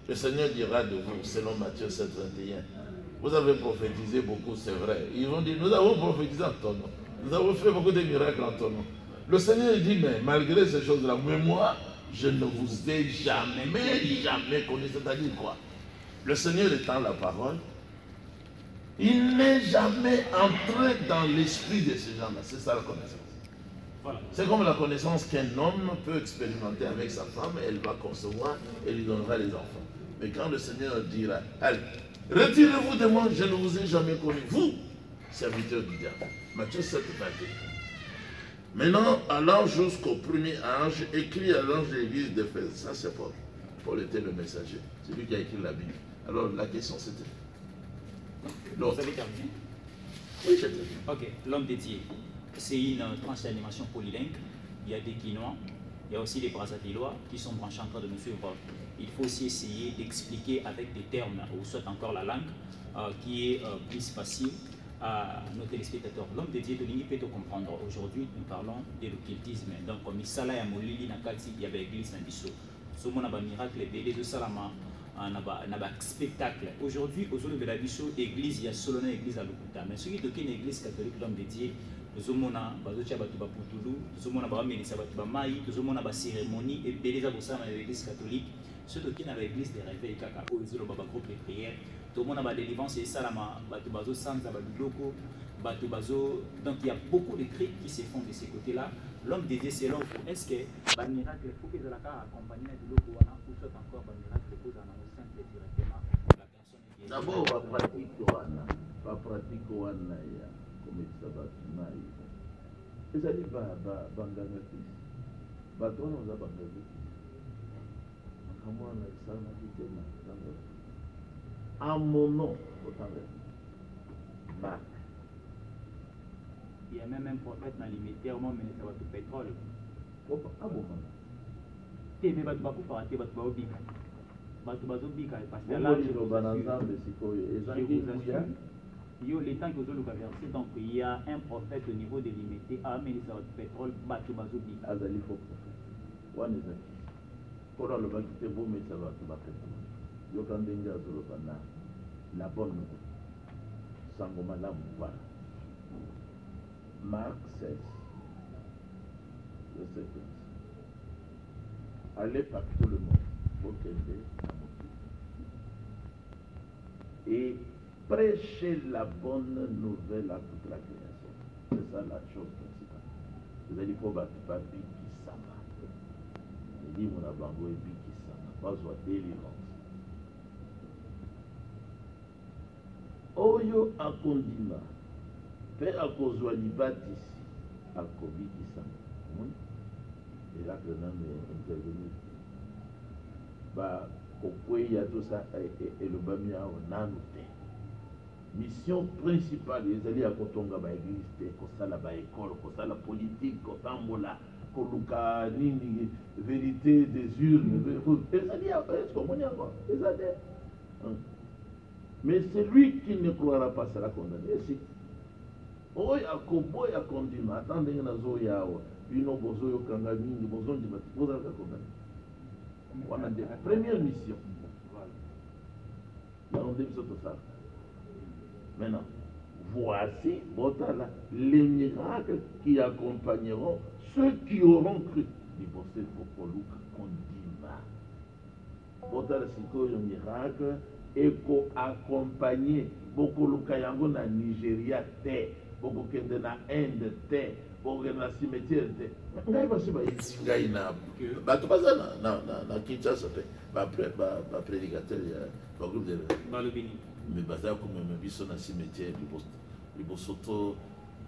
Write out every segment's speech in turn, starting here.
Le Seigneur dira de vous, selon Matthieu 7, 21, vous avez prophétisé beaucoup, c'est vrai. Ils vont dire, nous avons prophétisé en ton nom. Nous avons fait beaucoup de miracles en ton nom. Le Seigneur dit, mais malgré ces choses-là, mais moi, je ne vous ai jamais connu. C'est-à-dire quoi? Le Seigneur étant la parole, il n'est jamais entré dans l'esprit de ces gens-là. C'est ça la connaissance. Voilà. C'est comme la connaissance qu'un homme peut expérimenter avec sa femme, elle va concevoir et lui donnera les enfants. Mais quand le Seigneur dira, allez, retirez-vous de moi, je ne vous ai jamais connu, vous, serviteurs du diable. Matthieu 7, 21. Maintenant, allant jusqu'au premier ange, écrit à l'ange de l'église d'Éphèse. Ça, c'est Paul. Paul était le messager. C'est lui qui a écrit la Bible. Alors, la question, c'était... Vous avez terminé? Oui, j'ai terminé. Ok, l'homme dédié. C'est une tranche d'animation polylingue. Il y a des Quinois, il y a aussi des Brazzavilleois qui sont branchés en train de nous suivre. Il faut aussi essayer d'expliquer avec des termes, ou soit encore la langue, qui est plus facile à nos téléspectateurs. L'homme dédié de l'Igni peut te comprendre. Aujourd'hui, nous parlons de l'occultisme. Donc, comme Misala ya Molili Nakati, il y avait l'église Nambiso. Ce monde a un miracle, de Salama, un spectacle. Aujourd'hui, aux zones de la Bisso, église, il y a solo une église à Lokuta. Mais celui qui est une église catholique, l'homme dédié, nous avons bazotia batuba putulu, nous avons ba menisa batuba mai, nous avons ba cérémonie et beleza bossa dans l'église catholique. Ceux qui dans l'église des réveils kaka o ezolo ba groupe de prière, tout le monde a ba délivrance et salama batubazo sanza ba biloko, batubazo. Donc il y a beaucoup de trucs qui se font de ces côtés-là. L'homme dédié c'est l'homme. Est-ce que ba miracle faut que la ka accompagner de biloko wana ou soit encore ba miracle pour dans au simple directement la personne qui est d'abord ba pratique wana ya komisa batu mai ezali banganga krist bato wana oza banganga krist makamwana esalamaki te na nzambe en mon nom otanga Marc. Il y a même un prophète dans l'immédiat au moment où ça va tout pétrole. Ah bon? TV bato bakufa te bato baobika bato bazobika parce que là je bananzambe sikoyo ezali kuya. Les temps que vous avez versé, donc il y a un prophète au niveau de l'immédiat, à ministre du pétrole, Batou Bazoubi. Azali faux prophète. One is a pour le bac de beau, mais ça va tout battre. Yokandenga Zolopana, la bonne nouvelle. Sangomala Mouvala. Marc 16, verset 15. Allez par tout le monde, Bokende, et prêchez la bonne nouvelle à toute la création. C'est ça la chose principale. Vous allez dire, pas Biki Sama. Il dit, mon abango et Biki Sama. Pas soit délivrance. Oyo akondima. Pe akozwa libatisi. Akobiki Sama. Et là, que l'on est intervenu. Bah, pourquoi il y a tout ça et le bamia au nanoté. Mission principale, les alliés à Kotonga, l'église, Kosala, l'école, Kosala politique, Kotambola, Koluka, Nini, vérité des urnes, les alliés à encore, les alliés. Mais celui qui ne croira pas sera condamné. Si. Oh, ya kobo ya kondima, attendez, nazo yawa, bino bozo yo kanga mingi, bozo ndi bati, bozo ya condamné. Voilà, première mission. Voilà. On dit tout ça. Maintenant, voici les miracles qui accompagneront ceux qui auront cru. Il faut que qu'on dise. Voilà le miracle et qu'on accompagne beaucoup de Kayango na Nigeria, beaucoup de na Inde, beaucoup de na cimetière. Ngai basi ba ngai na bato baza na Kinshasa ba prédicateur ya groupe de Balobini. Mais baza comme me biso na cimetière liboso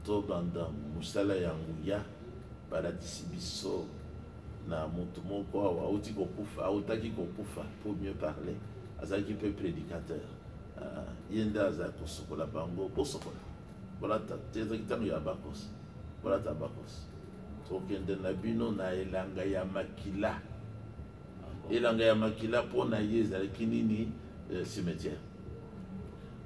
to banda musala ya nguya balatisi biso na moto moko awa auti kokufa autaki kokufa pour mieux parler azalaki mpe prédicateur ye nde aza kosokola bango kosokola bolata ezaki ntango ya bakos bolata bakos tokende na bino na elanga ya makila elanga ya makila mpo na ye ezalaki nini cimetière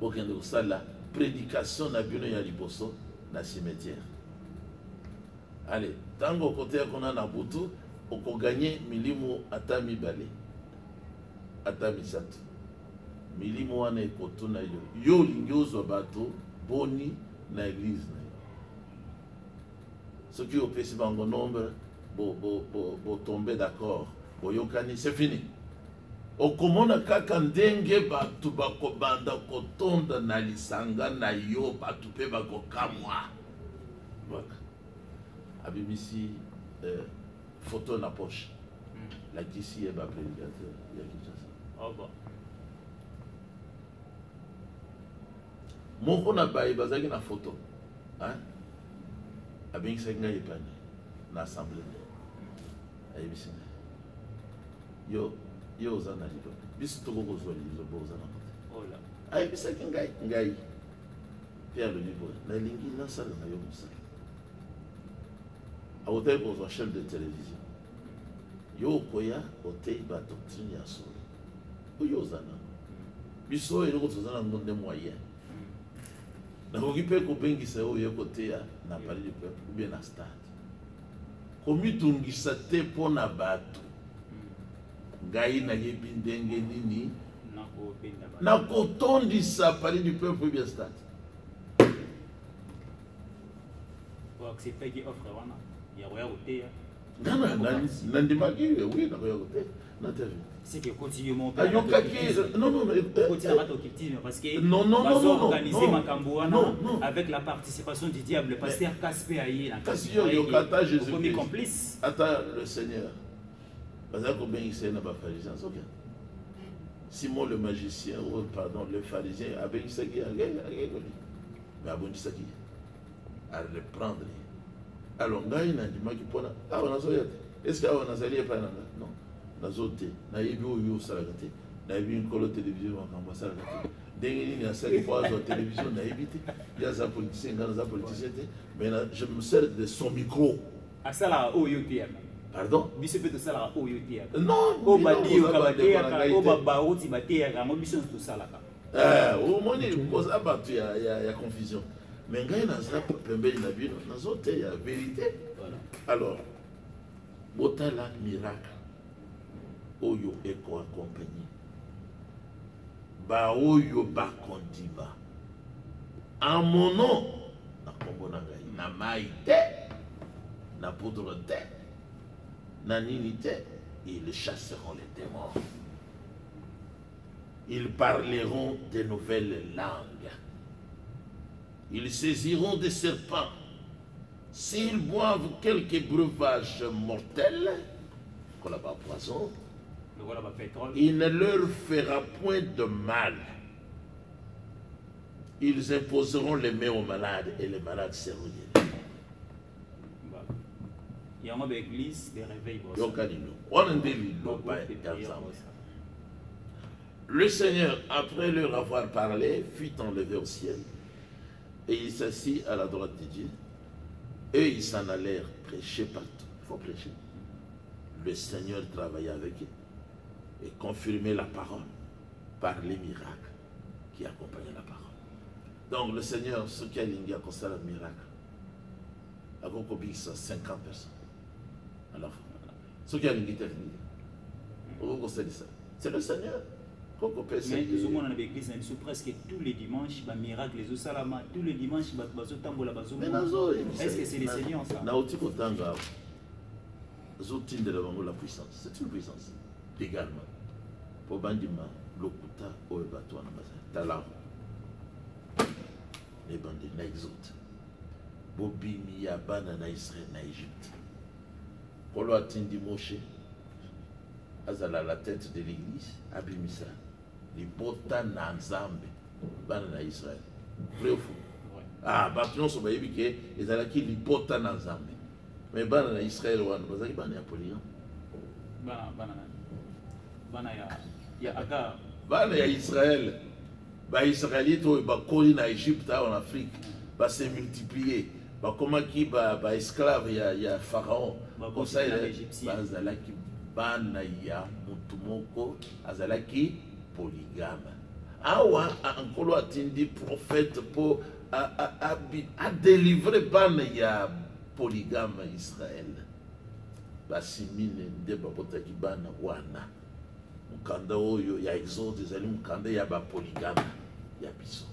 okende kosala prédication na bino ya liboso na cimetière. Allez, tango kote kuna na butu okoganye milimo ata mibale ata misato milimo wana ekotuna yo olingi ozwa bato boni na église na yo soki opesi bango nombre botombe d'accord boyokani c'est fini okomona kaka ndenge bato bakobanda kotonda na lisanga na yo bato mpe bakokamwa abimisi photo na poche lakisi ye baprédicateur ya Kinshasa. Oh bon. Moko na baye bazaki na photo abengisaki ngai epani na assemblée ayebisi ngai yo oza na liloba biso tokokozwa liloba oza na kote ayebisaki ngai mpe alobi boye nalingi nasala na yo mosala akotaki kozwa chef de télévision yo okoya otei badoctrine ya solo oyo oza na biso oyo eloko toza nango nde moyen nakoki mpe kobengisa oyo ekoteya na palais du peuple ou bien na stade komitungisa te mpo na bato ngai nayebi ndenge nini nakotondisa palais du peuple ou bien stade nandimaki oui nakoya koteya natevi. C'est que continuellement non avec la participation du diable pasteur Casper Aye Jésus complice attends le Seigneur Simon le magicien pardon le pharisien avec Isaki mais abondisaki à le prendre alors ngai nandimaki pona est-ce que on a sali pas non nazote nayebi oyo osalaka te nayebi nkolo télévision makambo asalaka te ndenge nini asali po azwa télévision nayebi te ye aza politicien ngai naza politicien te mais je me sers de son micro asalaka oyo te pardon biso mpe tosalaka oyo te non oyo badioka bateyaka oyo babauti bateyaka yango biso tosalaka omoni koza bato ya confusion mais ngai naza pembeni na bino nazoteya vérité alors botala miracle oyo eko accompagné ba oyo ba kondima en mon nom na kombo na ngai na mai te na poudre te na nini te ils chasseront les démons ils parleront de nouvelles langues ils saisiront des serpents s'ils boivent quelques breuvages mortels qu'on appelle poison il ne leur fera point de mal. Ils imposeront les mains aux malades et les malades seront guéris. Il y a une église de réveil. Le Seigneur, après leur avoir parlé, fut enlevé au ciel et il s'assit à la droite de Dieu. Et ils s'en allèrent prêcher partout. Il faut prêcher. Le Seigneur travaillait avec eux et confirmer la parole par les miracles qui accompagnaient la parole. Donc le Seigneur, ce qui a lingué à constater le miracle, a compris 50 personnes. Alors, ce qui a lingué, c'est le Seigneur. Mais nous sommes dans l'église, presque tous les dimanches, les miracles, les osalama, tous les dimanches, est-ce que c'est le Seigneur ça? La puissance, c'est une puissance également. Pour bandima, lokuta, oebato, talent, les bandits, n'exote. Bobimi, Yabana, na Israël, na Égypte. Kolo atindi Moshe, azala la tête de l'église, abimisa, les bota na Nzambe, bana na Israël. Vrai ou fou? Ah, bâtiment sur Baïbike, ils allaient qui les bota na Nzambe. Mais bana na Israël, vous avez bana ya polygame. Bana ya Israël, ba Israélite ba koli na Égypte en Afrique, ba se multiplier, ba comment qui ba esclave ya pharaon, comme ça ba azalaki bana ya mutumoko azalaki polygame. Awa ankolo atindi prophète pour a délivrer bana ya polygame Israël. Basimine nde babotaki bana wana mukanda oyo ya exode ezali mukanda ya bapoligamie ya biso.